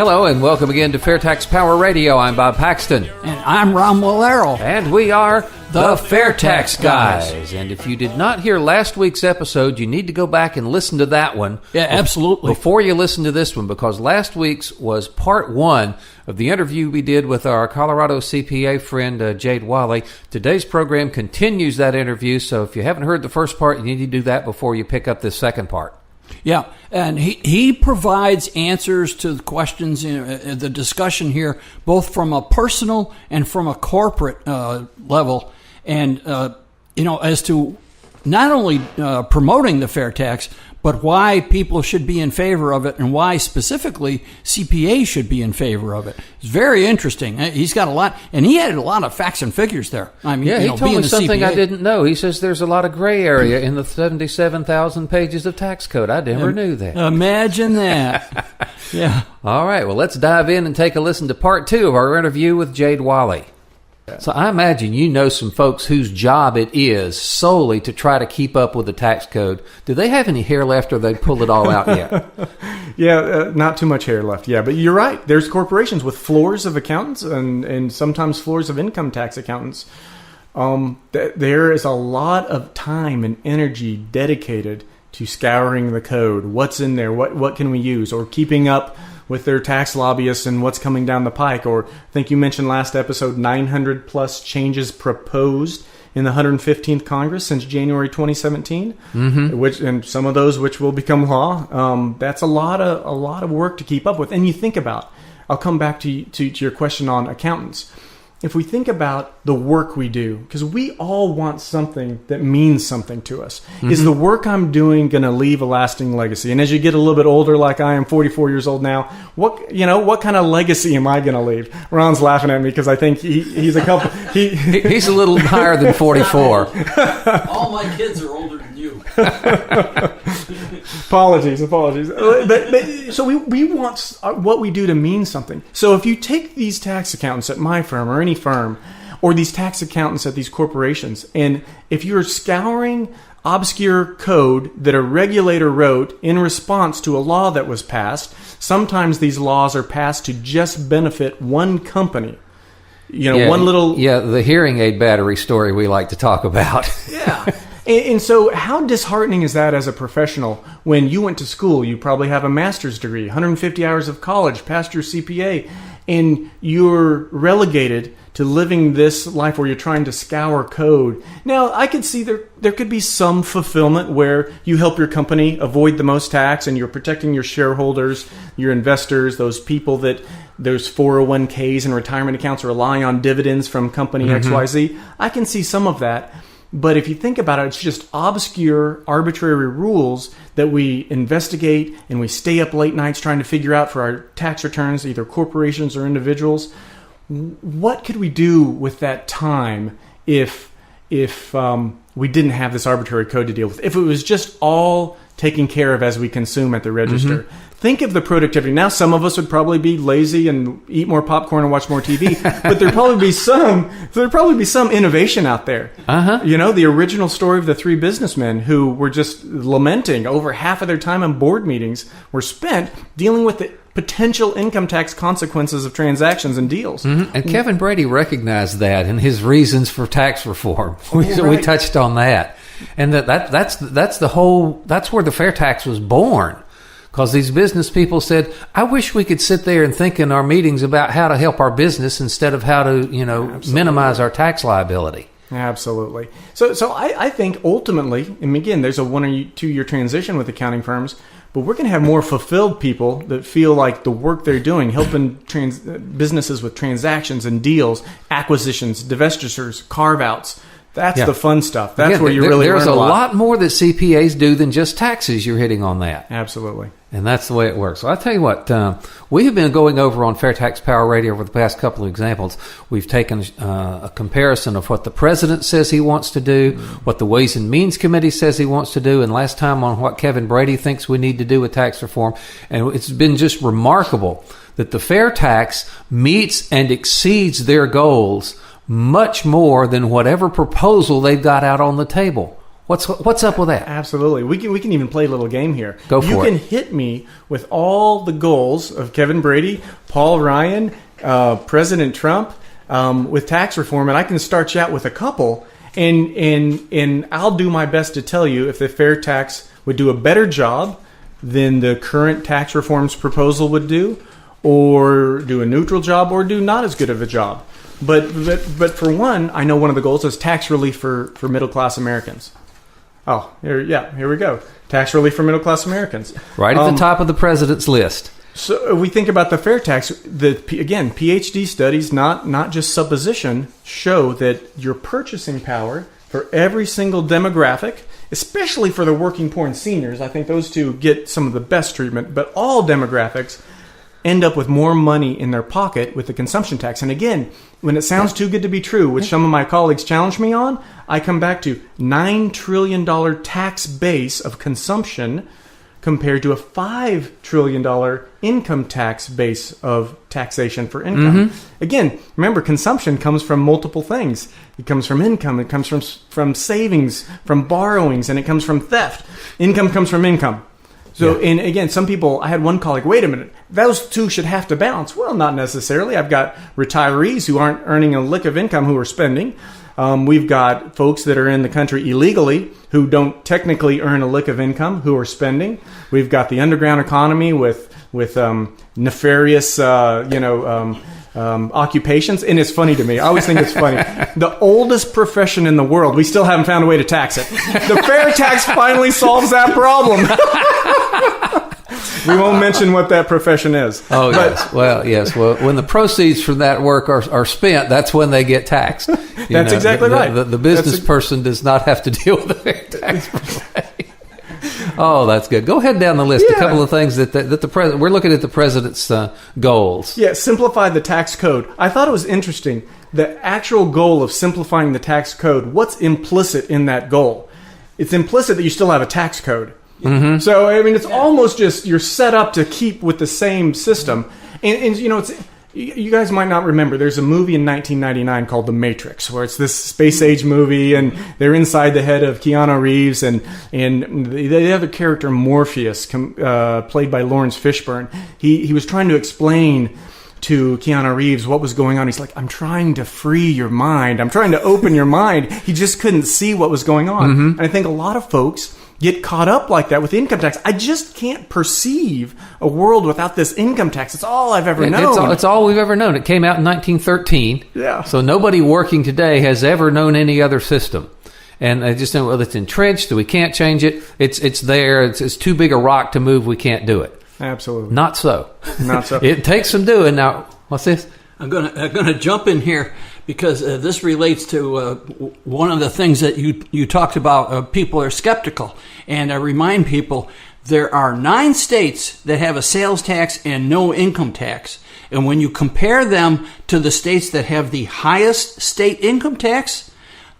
Hello and welcome again to FAIRtax Power Radio. I'm Bob Paxton. And I'm Ron Walero. And we are the FAIRtax Guys. And if you did not hear last week's episode, you need to go back and listen to that one. Yeah, absolutely. Before you listen to this one, because last week's was part one of the interview we did with our Colorado CPA friend, Jade Walle. Today's program continues that interview, so if you haven't heard the first part, you need to do that before you pick up this second part. Yeah, and he provides answers to the questions in the discussion here, both from a personal and from a corporate level, and as to not only promoting the fair tax, but why people should be in favor of it, and why specifically CPAs should be in favor of it. It's very interesting. He's got a lot, and he had a lot of facts and figures there. I mean, he told me something CPA, I didn't know. He says there's a lot of gray area in the 77,000 pages of tax code. I never knew that. Imagine that. Yeah. All right, well, let's dive in and take a listen to part two of our interview with Jade Walle. So I imagine you know some folks whose job it is solely to try to keep up with the tax code. Do they have any hair left, or they pulled it all out yet? Yeah, not too much hair left. Yeah, but you're right. There's corporations with floors of accountants and sometimes floors of income tax accountants. There is a lot of time and energy dedicated to scouring the code. What's in there? What can we use? Or keeping up with their tax lobbyists and what's coming down the pike. Or I think you mentioned last episode, 900 plus changes proposed in the 115th Congress since January 2017, and some of those which will become law. That's a lot of work to keep up with. And you think about, I'll come back to your question on accountants. If we think about the work we do, because we all want something that means something to us. Is the work I'm doing going to leave a lasting legacy? And as you get a little bit older, like I am, 44 years old now, what kind of legacy am I going to leave? Ron's laughing at me because I think he's a couple. He's a little higher than 44. All my kids are older than you. Apologies. But so we want what we do to mean something. So if you take these tax accountants at my firm or any firm, or these tax accountants at these corporations, and if you're scouring obscure code that a regulator wrote in response to a law that was passed, sometimes these laws are passed to just benefit one company. One little... Yeah, the hearing aid battery story we like to talk about. Yeah. And so how disheartening is that as a professional when you went to school, you probably have a master's degree, 150 hours of college, passed your CPA, and you're relegated to living this life where you're trying to scour code. Now, I could see there could be some fulfillment where you help your company avoid the most tax and you're protecting your shareholders, your investors, those people that those 401ks and retirement accounts rely on dividends from company XYZ. I can see some of that. But if you think about it, it's just obscure, arbitrary rules that we investigate and we stay up late nights trying to figure out for our tax returns, either corporations or individuals. What could we do with that time if we didn't have this arbitrary code to deal with? If it was just all taken care of as we consume at the register. Think of the productivity. Now, some of us would probably be lazy and eat more popcorn and watch more TV, but there'd probably be some innovation out there. The original story of the three businessmen who were just lamenting over half of their time in board meetings were spent dealing with the potential income tax consequences of transactions and deals. And Kevin Brady recognized that in his reasons for tax reform. We touched on that. And that's where the fair tax was born. Because these business people said, I wish we could sit there and think in our meetings about how to help our business instead of how to, minimize our tax liability. Absolutely. So I think ultimately, and again, there's a 1 or 2 year transition with accounting firms, but we're going to have more fulfilled people that feel like the work they're doing, helping businesses with transactions and deals, acquisitions, divestitures, carve-outs. That's the fun stuff. That's where you really learn a lot. There's a lot more that CPAs do than just taxes. You're hitting on that. Absolutely. And that's the way it works. So I'll tell you what, we have been going over on FAIRtax Power Radio over the past couple of examples. We've taken a comparison of what the president says he wants to do, what the Ways and Means Committee says he wants to do, and last time on what Kevin Brady thinks we need to do with tax reform. And it's been just remarkable that the fair tax meets and exceeds their goals much more than whatever proposal they've got out on the table. What's up with that? Absolutely. We can even play a little game here. Go for it. You can hit me with all the goals of Kevin Brady, Paul Ryan, President Trump, with tax reform, and I can start you out with a couple, and I'll do my best to tell you if the fair tax would do a better job than the current tax reforms proposal would do, or do a neutral job, or do not as good of a job. But for one, I know one of the goals is tax relief for middle-class Americans. Oh, here we go. Tax relief for middle-class Americans. Right at the top of the president's list. So we think about the fair tax. Again, PhD studies, not just supposition, show that your purchasing power for every single demographic, especially for the working poor and seniors, I think those two get some of the best treatment, but all demographics end up with more money in their pocket with the consumption tax. And again, when it sounds too good to be true, which some of my colleagues challenge me on, I come back to $9 trillion tax base of consumption compared to a $5 trillion income tax base of taxation for income. Mm-hmm. Again, remember, consumption comes from multiple things. It comes from income, it comes from savings, from borrowings, and it comes from theft. Income comes from income. So, and again, some people, I had one colleague, wait a minute, those two should have to balance. Well, not necessarily. I've got retirees who aren't earning a lick of income who are spending. We've got folks that are in the country illegally who don't technically earn a lick of income who are spending. We've got the underground economy with nefarious, occupations. And it's funny to me. I always think it's funny. The oldest profession in the world, we still haven't found a way to tax it. The fair tax finally solves that problem. We won't mention what that profession is. Oh, yes. Well, when the proceeds from that work are spent, that's when they get taxed. That's exactly right. The business person does not have to deal with the fair tax per se. Oh, that's good. Go ahead down the list. Yeah. A couple of things that the president. We're looking at the president's goals. Yeah, simplify the tax code. I thought it was interesting. The actual goal of simplifying the tax code. What's implicit in that goal? It's implicit that you still have a tax code. Mm-hmm. So, I mean, it's almost just you're set up to keep with the same system. And it's you guys might not remember, there's a movie in 1999 called The Matrix, where it's this space age movie, and they're inside the head of Keanu Reeves, and the other character, Morpheus, played by Lawrence Fishburne, he was trying to explain to Keanu Reeves what was going on. He's like, I'm trying to free your mind. I'm trying to open your mind. He just couldn't see what was going on. Mm-hmm. And I think a lot of folks get caught up like that with income tax. I just can't perceive a world without this income tax. It's all I've ever known. It's all we've ever known. It came out in 1913. Yeah. So nobody working today has ever known any other system. And I just know, well, it's entrenched. We can't change it. It's there. It's too big a rock to move. We can't do it. Absolutely. Not so. Not so. It takes some doing. Now, what's this? I'm gonna jump in here because this relates to one of the things that you talked about. People are skeptical, and I remind people there are 9 states that have a sales tax and no income tax. And when you compare them to the states that have the highest state income tax,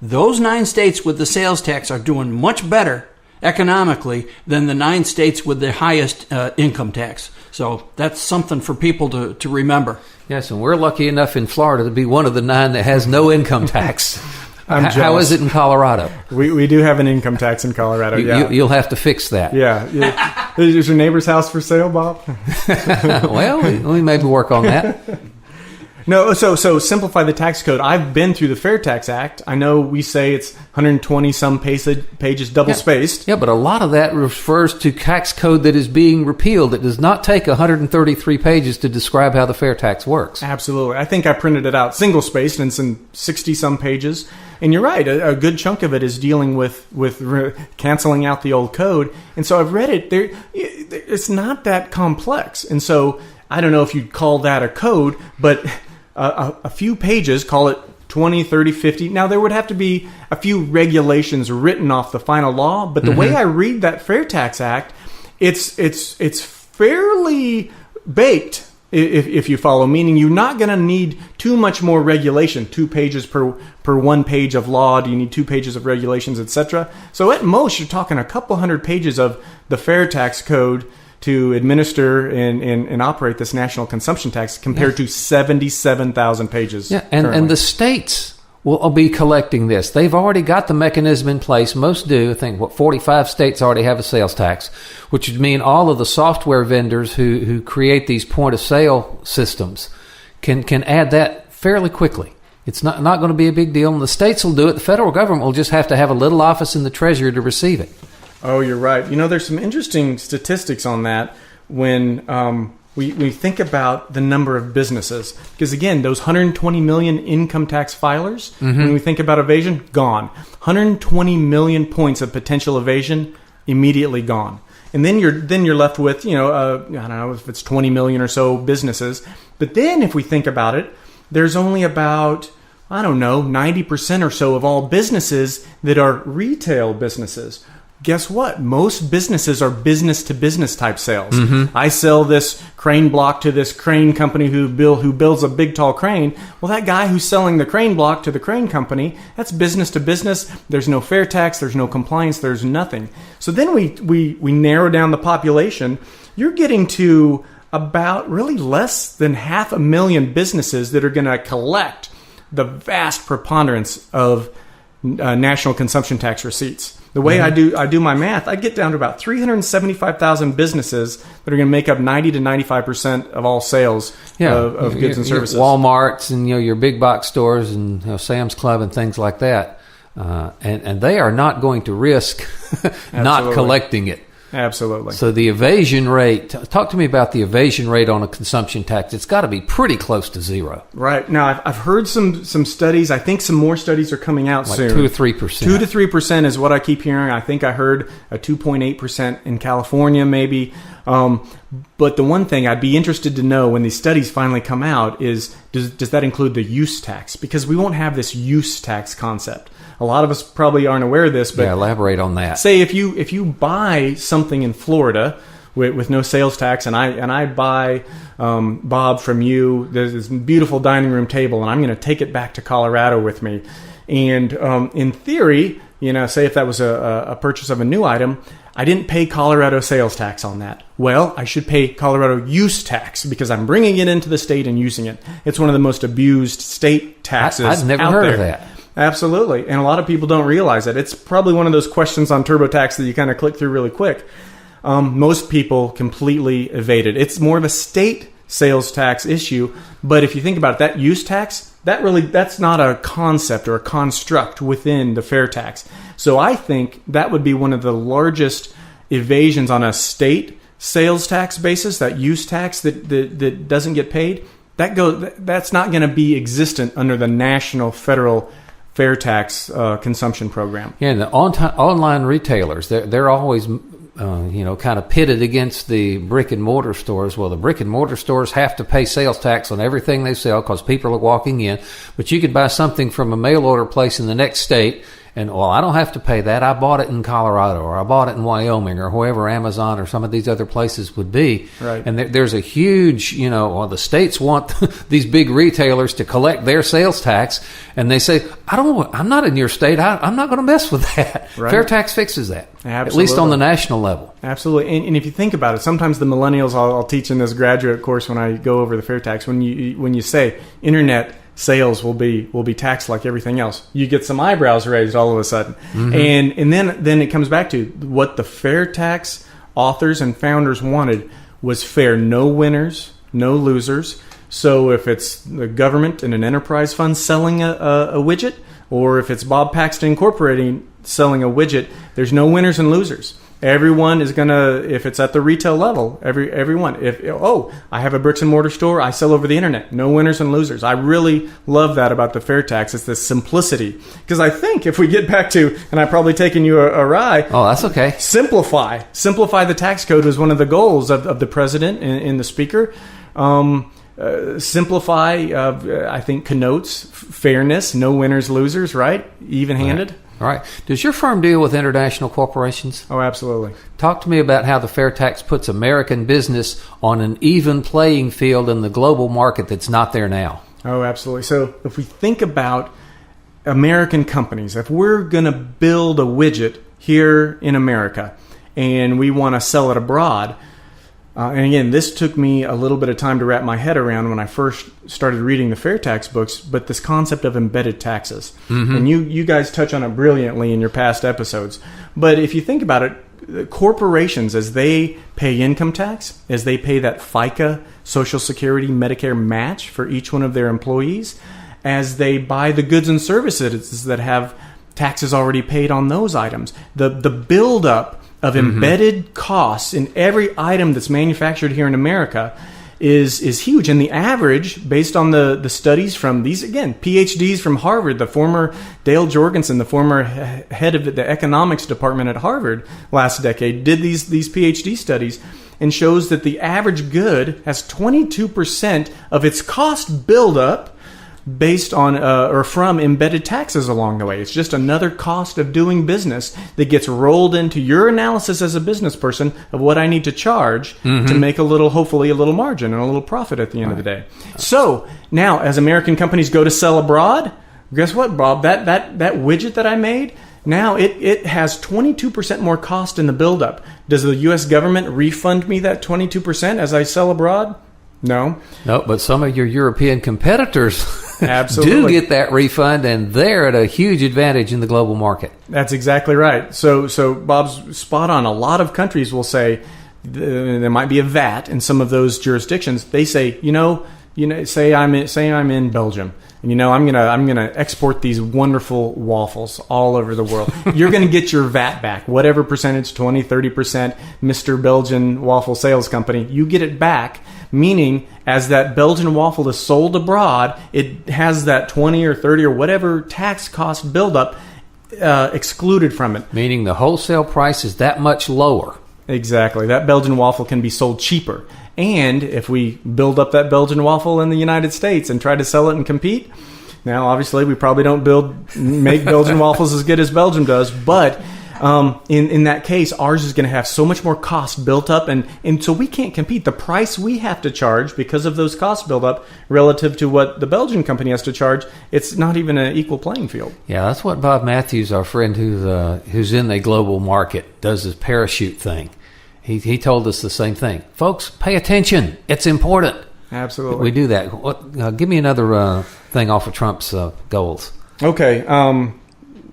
those 9 states with the sales tax are doing much better economically than the 9 states with the highest income tax. So that's something for people to remember. Yes, and we're lucky enough in Florida to be one of the 9 that has no income tax. I'm jealous. How is it in Colorado? We do have an income tax in Colorado, You'll have to fix that. Yeah. Is your neighbor's house for sale, Bob? Well, we maybe work on that. No, so simplify the tax code. I've been through the Fair Tax Act. I know we say it's 120-some pages double-spaced. Yeah, but a lot of that refers to tax code that is being repealed. It does not take 133 pages to describe how the fair tax works. Absolutely. I think I printed it out single-spaced, and it's in 60-some pages. And you're right. A good chunk of it is dealing with canceling out the old code. And so I've read it. It's not that complex. And so I don't know if you'd call that a code, but a few pages, call it 20, 30, 50. Now, there would have to be a few regulations written off the final law, but the way I read that Fair Tax Act, it's fairly baked, if you follow, meaning you're not going to need too much more regulation, 2 pages per 1 page of law. Do you need 2 pages of regulations, etc.? So at most, you're talking a couple hundred pages of the Fair Tax Code to administer and operate this national consumption tax compared to 77,000 pages. Yeah, and the states will be collecting this. They've already got the mechanism in place. Most do. I think, 45 states already have a sales tax, which would mean all of the software vendors who create these point-of-sale systems can add that fairly quickly. It's not going to be a big deal, and the states will do it. The federal government will just have to have a little office in the Treasury to receive it. Oh, you're right. There's some interesting statistics on that when we think about the number of businesses. Because, again, those 120 million income tax filers, when we think about evasion, gone. 120 million points of potential evasion, immediately gone. And then you're left with, I don't know if it's 20 million or so businesses. But then if we think about it, there's only about, 90% or so of all businesses that are retail businesses. Guess what? Most businesses are business-to-business type sales. I sell this crane block to this crane company who builds a big, tall crane. Well, that guy who's selling the crane block to the crane company, that's business-to-business. There's no fair tax. There's no compliance. There's nothing. So then we narrow down the population. You're getting to about really less than 500,000 businesses that are going to collect the vast preponderance of national consumption tax receipts. The way I do my math, I get down to about 375,000 businesses that are going to make up 90 to 95% of all sales of goods and services. Walmarts and your big box stores and Sam's Club and things like that, and they are not going to risk not collecting it. Absolutely. So the evasion rate, talk to me about the evasion rate on a consumption tax. It's got to be pretty close to zero. Right. Now, I've heard some studies. I think some more studies are coming out soon. 2 to 3%. 2 to 3% is what I keep hearing. I think I heard a 2.8% in California maybe. But the one thing I'd be interested to know when these studies finally come out is, does that include the use tax? Because we won't have this use tax concept. A lot of us probably aren't aware of this, but elaborate on that. Say if you buy something in Florida with no sales tax, and I buy Bob from you, there's this beautiful dining room table, and I'm going to take it back to Colorado with me. And in theory, say if that was a purchase of a new item, I didn't pay Colorado sales tax on that. Well, I should pay Colorado use tax because I'm bringing it into the state and using it. It's one of the most abused state taxes I've never heard of that. Absolutely. And a lot of people don't realize it. It's probably one of those questions on TurboTax that you kind of click through really quick. Most people completely evade it. It's more of a state sales tax issue. But if you think about it, that use tax, that's not a concept or a construct within the fair tax. So I think that would be one of the largest evasions on a state sales tax basis, that use tax that doesn't get paid. That's not going to be existent under the national federal fair tax consumption program. Yeah, and the online retailers, they're always kind of pitted against the brick and mortar stores. Well, the brick and mortar stores have to pay sales tax on everything they sell because people are walking in. But you could buy something from a mail order place in the next state, and I don't have to pay that. I bought it in Colorado, or I bought it in Wyoming, or wherever Amazon or some of these other places would be. Right. And there's a huge, the states want these big retailers to collect their sales tax, and they say, I'm not in your state. I'm not going to mess with that. Right. Fair tax fixes that. Absolutely. At least on the national level. Absolutely. And if you think about it, sometimes the millennials, I'll teach in this graduate course when I go over the fair tax, when you say internet sales will be taxed like everything else, you get some eyebrows raised all of a sudden. Mm-hmm. And then it comes back to what the fair tax authors and founders wanted was fair. No winners, no losers. So if it's the government and an enterprise fund selling a widget, or if it's Bob Paxton Incorporating selling a widget, there's no winners and losers. Everyone is gonna, if it's at the retail level, everyone. I have a bricks and mortar store, I sell over the internet. No winners and losers. I really love that about the fair tax. It's this simplicity. Because I think if we get back to, and I've probably taken you a oh, that's okay. Simplify the tax code was one of the goals of the president and the speaker. Simplify, I think, connotes fairness. No winners, losers. Right? Even-handed. All right. Does your firm deal with international corporations? Oh, absolutely. Talk to me about how the fair tax puts American business on an even playing field in the global market that's not there now. Oh, absolutely. So if we think about American companies, if we're going to build a widget here in America and we want to sell it abroad, And again, this took me a little bit of time to wrap my head around when I first started reading the FAIRtax books, but this concept of embedded taxes. And you guys touch on it brilliantly in your past episodes. But if you think about it, corporations, as they pay income tax, as they pay that FICA, Social Security, Medicare match for each one of their employees, as they buy the goods and services that have taxes already paid on those items, the buildup of embedded costs in every item that's manufactured here in America is huge. And the average, based on the studies from these, again, PhDs from Harvard, the former Dale Jorgensen, the former head of the economics department at Harvard last decade, did these PhD studies and shows that the average good has 22% of its cost buildup based on or from embedded taxes along the way. It's just another cost of doing business that gets rolled into your analysis as a business person of what I need to charge to make hopefully a little margin and a little profit at the end of the day. So now, as American companies go to sell abroad, guess what, Bob? That widget that I made, now it has 22% more cost in the buildup. Does the U.S. government refund me that 22% as I sell abroad? No, but some of your European competitors do get that refund, and they're at a huge advantage in the global market. That's exactly right. So Bob's spot on. A lot of countries will say there might be a VAT in some of those jurisdictions. They say, say I'm in Belgium, and I'm gonna export these wonderful waffles all over the world. You're gonna get your VAT back, whatever percentage, 20, 30%, Mr. Belgian Waffle Sales Company, you get it back. Meaning, as that Belgian waffle is sold abroad, it has that 20 or 30 or whatever tax cost buildup excluded from it. Meaning the wholesale price is that much lower. Exactly. That Belgian waffle can be sold cheaper. And if we build up that Belgian waffle in the United States and try to sell it and compete, now obviously we probably don't make Belgian waffles as good as Belgium does, but in that case, ours is going to have so much more cost built up, and so we can't compete. The price we have to charge because of those costs built up relative to what the Belgian company has to charge, it's not even an equal playing field. Yeah, that's what Bob Matthews, our friend who's in the global market, does this parachute thing. He told us the same thing. Folks, pay attention. It's important. Absolutely. We do that. Give me another thing off of Trump's goals. Okay.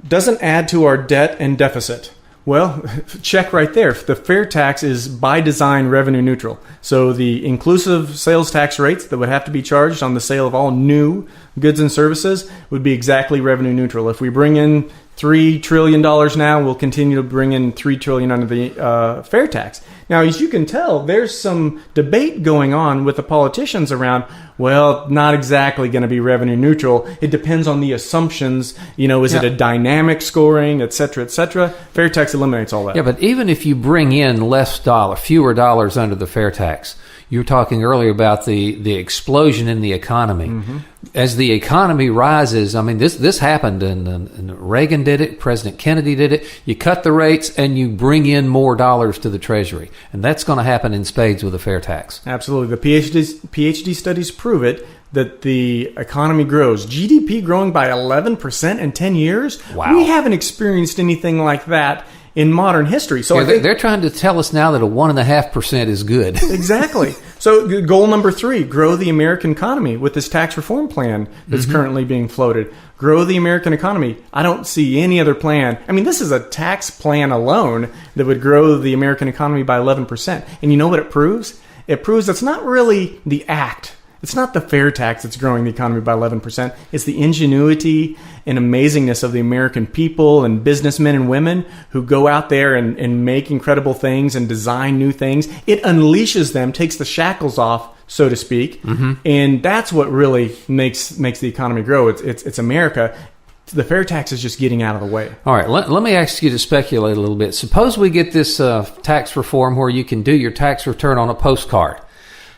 Doesn't add to our debt and deficit. Well, check right there. The FAIRtax is by design revenue neutral. So the inclusive sales tax rates that would have to be charged on the sale of all new goods and services would be exactly revenue neutral. If we bring in $3 trillion now, we'll continue to bring in $3 trillion under the FAIRtax. Now, as you can tell, there's some debate going on with the politicians around, well, not exactly going to be revenue neutral. It depends on the assumptions. Is it a dynamic scoring, et cetera, et cetera? FAIRtax eliminates all that. Yeah, but even if you bring in fewer dollars under the FAIRtax, you were talking earlier about the explosion in the economy. As the economy rises, I mean, this happened, and Reagan did it, President Kennedy did it. You cut the rates and you bring in more dollars to the Treasury. And that's going to happen in spades with the FAIRtax. Absolutely. The PhD studies prove it, that the economy grows. GDP growing by 11% in 10 years? Wow. We haven't experienced anything like that in modern history. So they're trying to tell us now that a 1.5% is good. Exactly. So goal number 3, grow the American economy with this tax reform plan that's currently being floated. Grow the American economy. I don't see any other plan. I mean, this is a tax plan alone that would grow the American economy by 11%. And you know what it proves? It proves it's not really the act. It's not the FAIRtax that's growing the economy by 11%. It's the ingenuity and amazingness of the American people and businessmen and women who go out there and make incredible things and design new things. It unleashes them, takes the shackles off, so to speak. And that's what really makes the economy grow. It's America. The FAIRtax is just getting out of the way. All right, let me ask you to speculate a little bit. Suppose we get this tax reform where you can do your tax return on a postcard.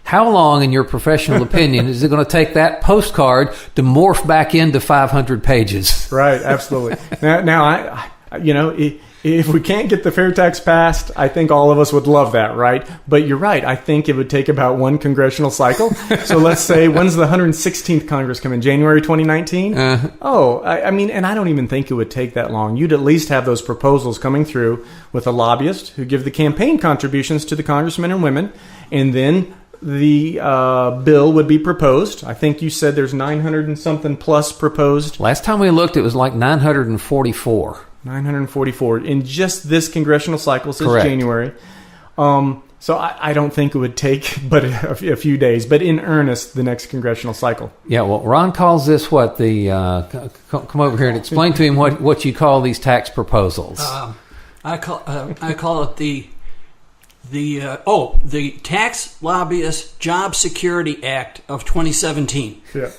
How long, in your professional opinion, is it going to take that postcard to morph back into 500 pages? Right, absolutely. Now, If we can't get the FAIRtax passed, I think all of us would love that, right? But you're right. I think it would take about one congressional cycle. So let's say, when's the 116th Congress come in? January 2019? I mean, and I don't even think it would take that long. You'd at least have those proposals coming through with a lobbyist who give the campaign contributions to the congressmen and women, and then the bill would be proposed. I think you said there's 900 and something plus proposed. Last time we looked, it was like 944. 944 in just this congressional cycle since Correct. January. So I don't think it would take but a few days, but in earnest, the next congressional cycle. Yeah, well, Ron calls this what the come over here and explain to him what you call these tax proposals. I call it the Tax Lobbyist Job Security Act of 2017. Yeah,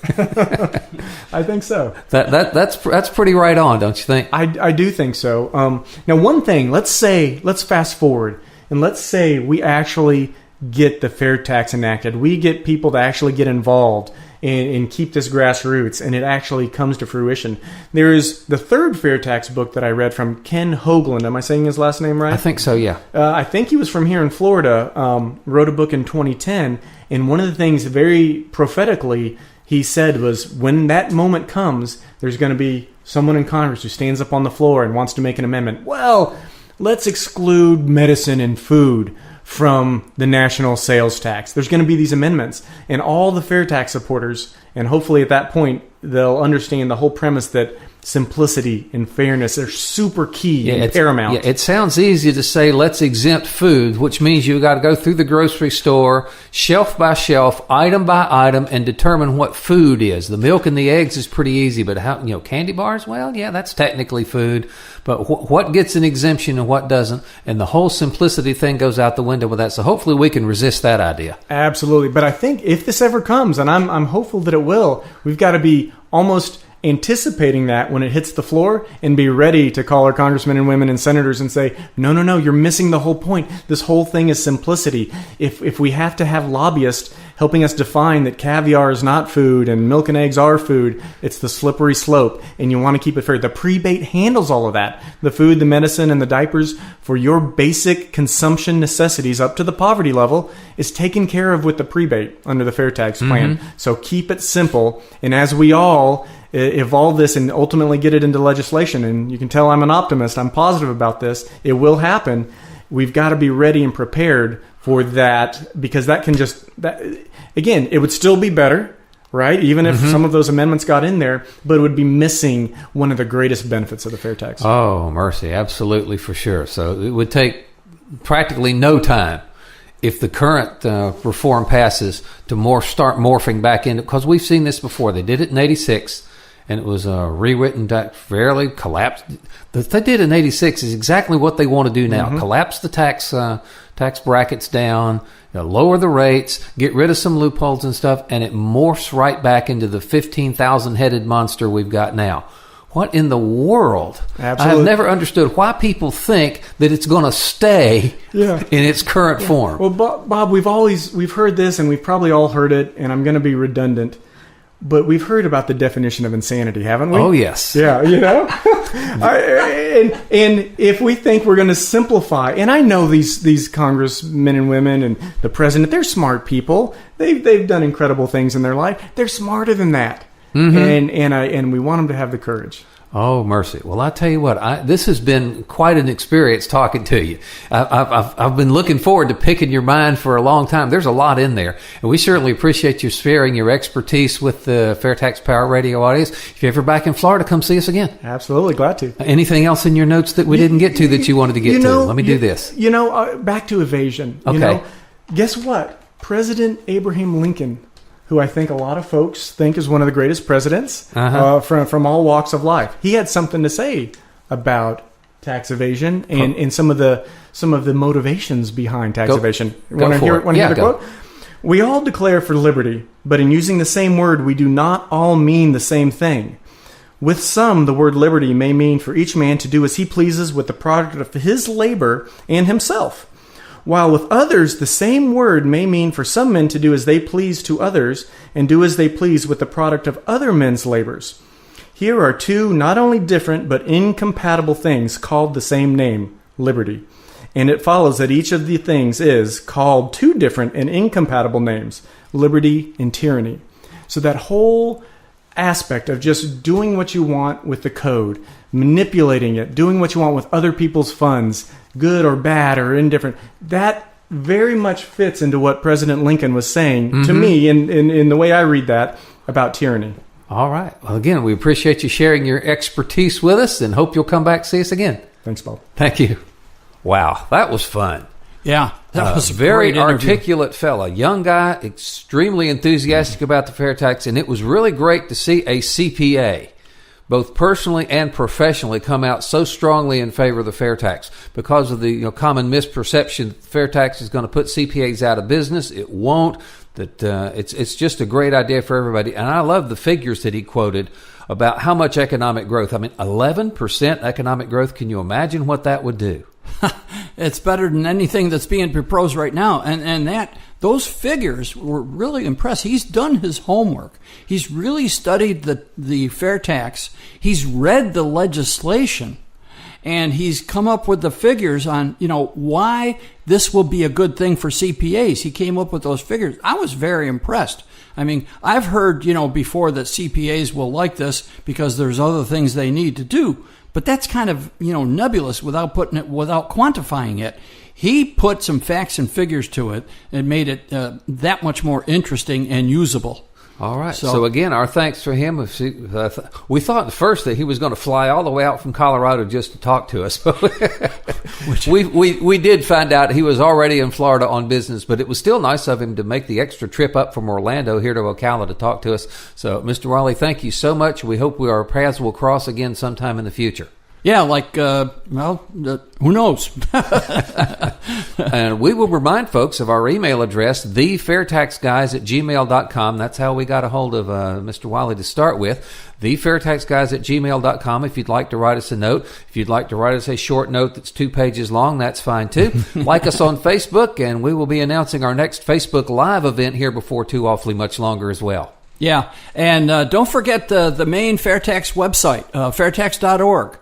I think so. That's pretty right on, don't you think? I do think so. Now, one thing. Let's fast forward, and let's say we actually get the FAIRtax enacted. We get people to actually get involved and keep this grassroots, and it actually comes to fruition. There is the third FAIRtax book that I read from Ken Hoagland. Am I saying his last name right? I think so, yeah. I think he was from here in Florida, wrote a book in 2010, and one of the things very prophetically he said was, when that moment comes, there's going to be someone in Congress who stands up on the floor and wants to make an amendment. Well, let's exclude medicine and food from the national sales tax. There's going to be these amendments, and all the FAIRtax supporters, and hopefully at that point they'll understand the whole premise that simplicity and fairness are super key and paramount. Yeah, it sounds easy to say let's exempt food, which means you've got to go through the grocery store, shelf by shelf, item by item, and determine what food is. The milk and the eggs is pretty easy, but candy bars? Well, yeah, that's technically food. But what gets an exemption and what doesn't? And the whole simplicity thing goes out the window with that. So hopefully we can resist that idea. Absolutely. But I think if this ever comes, and I'm hopeful that it will, we've got to be almost anticipating that when it hits the floor and be ready to call our congressmen and women and senators and say, no, you're missing the whole point. This whole thing is simplicity. If we have to have lobbyists helping us define that caviar is not food and milk and eggs are food, it's the slippery slope, and you want to keep it fair. The prebate handles all of that. The food, the medicine, and the diapers for your basic consumption necessities up to the poverty level is taken care of with the prebate under the FAIRtax plan. So keep it simple, and as we all evolve this and ultimately get it into legislation, and you can tell I'm an optimist, I'm positive about this, it will happen. We've got to be ready and prepared for that, because that can again, it would still be better, right? Even if some of those amendments got in there, but it would be missing one of the greatest benefits of the FAIRtax. Oh, mercy. Absolutely, for sure. So it would take practically no time if the current reform passes to start morphing back into, because we've seen this before. They did it in 86. And it was rewritten, fairly collapsed. What they did in 86 is exactly what they want to do now. Collapse the tax brackets down, lower the rates, get rid of some loopholes and stuff, and it morphs right back into the 15,000-headed monster we've got now. What in the world? Absolutely. I've never understood why people think that it's going to stay in its current form. Well, Bob, we've heard this, and we've probably all heard it, and I'm going to be redundant, but we've heard about the definition of insanity, haven't we? Oh, yes. Yeah, and if we think we're going to simplify, and I know these congressmen and women and the president, they're smart people. They've done incredible things in their life. They're smarter than that, and we want them to have the courage. Oh, mercy. Well, I tell you what, this has been quite an experience talking to you. I've been looking forward to picking your mind for a long time. There's a lot in there, and we certainly appreciate you sharing your expertise with the FAIRtax Power Radio audience. If you're ever back in Florida, come see us again. Absolutely. Glad to. Anything else in your notes that we didn't get to that you wanted to get to? Let me do this. Back to evasion. Okay. Guess what? President Abraham Lincoln, who I think a lot of folks think is one of the greatest presidents from all walks of life. He had something to say about tax evasion and some of the motivations behind tax evasion. Want to hear the quote? We all declare for liberty, but in using the same word, we do not all mean the same thing. With some, the word liberty may mean for each man to do as he pleases with the product of his labor and himself, while with others, the same word may mean for some men to do as they please to others and do as they please with the product of other men's labors. Here are two not only different but incompatible things called the same name, liberty. And it follows that each of the things is called two different and incompatible names, liberty and tyranny. So that whole aspect of just doing what you want with the code, manipulating it, doing what you want with other people's funds, good or bad or indifferent, that very much fits into what President Lincoln was saying to me in the way I read that about tyranny. All right. Well, again, we appreciate you sharing your expertise with us and hope you'll come back and see us again. Thanks, Bob. Thank you. Wow, that was fun. Yeah, that was a very great interview. articulate fella, young guy, extremely enthusiastic about the fair tax, and it was really great to see a CPA, both personally and professionally, come out so strongly in favor of the fair tax because of the common misperception that the fair tax is going to put CPAs out of business. It won't. That it's just a great idea for everybody, and I love the figures that he quoted about how much economic growth. I mean, 11% economic growth. Can you imagine what that would do? It's better than anything that's being proposed right now. And those figures were really impressed. He's done his homework. He's really studied the fair tax. He's read the legislation. And he's come up with the figures on, why this will be a good thing for CPAs. He came up with those figures. I was very impressed. I mean, I've heard, before that CPAs will like this because there's other things they need to do. But that's kind of, nebulous without quantifying it. He put some facts and figures to it and made it that much more interesting and usable. All right. So again, our thanks for him. We thought at first that he was going to fly all the way out from Colorado just to talk to us. we did find out he was already in Florida on business, but it was still nice of him to make the extra trip up from Orlando here to Ocala to talk to us. So, Mr. Walle, thank you so much. We hope our paths will cross again sometime in the future. Yeah, who knows? And we will remind folks of our email address, thefairtaxguys@gmail.com. That's how we got a hold of Mr. Walle to start with, thefairtaxguys@gmail.com. If you'd like to write us a note, if you'd like to write us a short note that's 2 pages long, that's fine too. Like us on Facebook, and we will be announcing our next Facebook Live event here before too awfully much longer as well. Yeah, and don't forget the main FAIRtax website, fairtax.org.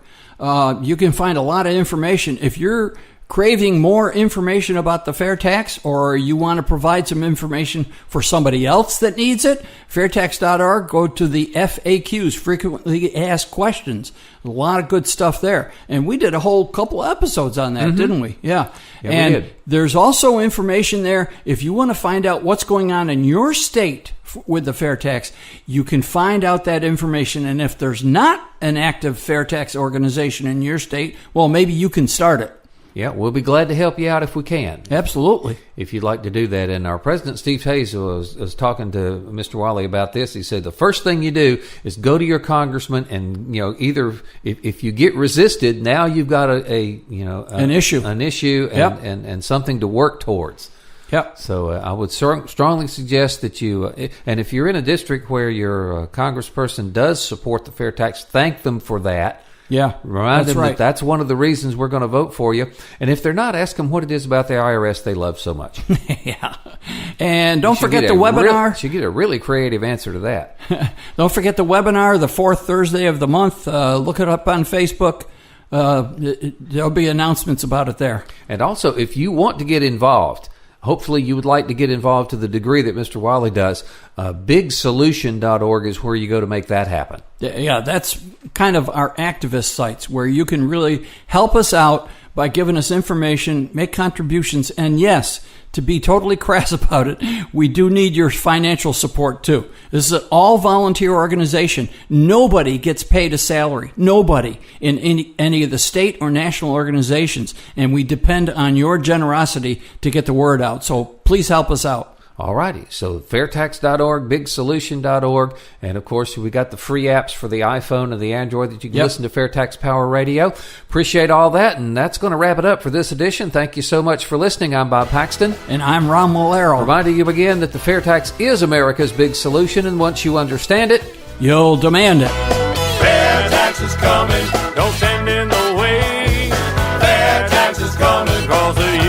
You can find a lot of information. If you're craving more information about the fair tax, or you want to provide some information for somebody else that needs it, fairtax.org, go to the FAQs, frequently asked questions. A lot of good stuff there. And we did a whole couple of episodes on that, didn't we? Yeah. And we did. There's also information there if you want to find out what's going on in your state with the fair tax. You can find out that information, and if there's not an active fair tax organization in your state, well, maybe you can start it. Yeah, we'll be glad to help you out if we can. Absolutely. If you'd like to do that. And our president, Steve Hayes, was talking to Mr. Walle about this. He said the first thing you do is go to your congressman and, either if you get resisted, now you've got an issue and something to work towards. Yep. So I would strongly suggest that you, and if you're in a district where your congressperson does support the fair tax, thank them for that. Yeah, remind them right. that that's one of the reasons we're going to vote for you. And if they're not, ask them what it is about the IRS they love so much. Yeah. And don't forget the webinar. You get a really creative answer to that. Don't forget the webinar, the fourth Thursday of the month. Look it up on Facebook. There'll be announcements about it there. And also, if you want to get involved, hopefully you would like to get involved to the degree that Mr. Walle does. BigSolution.org is where you go to make that happen. Yeah, that's kind of our activist sites where you can really help us out by giving us information, make contributions, and yes, to be totally crass about it, we do need your financial support too. This is an all-volunteer organization. Nobody gets paid a salary. Nobody in any of the state or national organizations. And we depend on your generosity to get the word out. So please help us out. All righty. So fairtax.org, bigsolution.org, and of course we got the free apps for the iPhone and the Android that you can listen to Fair Tax Power Radio. Appreciate all that, and that's going to wrap it up for this edition. Thank you so much for listening. I'm Bob Paxton. And I'm Ron Malero. Reminding you again that the fair tax is America's big solution, and once you understand it, you'll demand it. Fair tax is coming. Don't stand in the way. Fair tax is coming. 'Cause the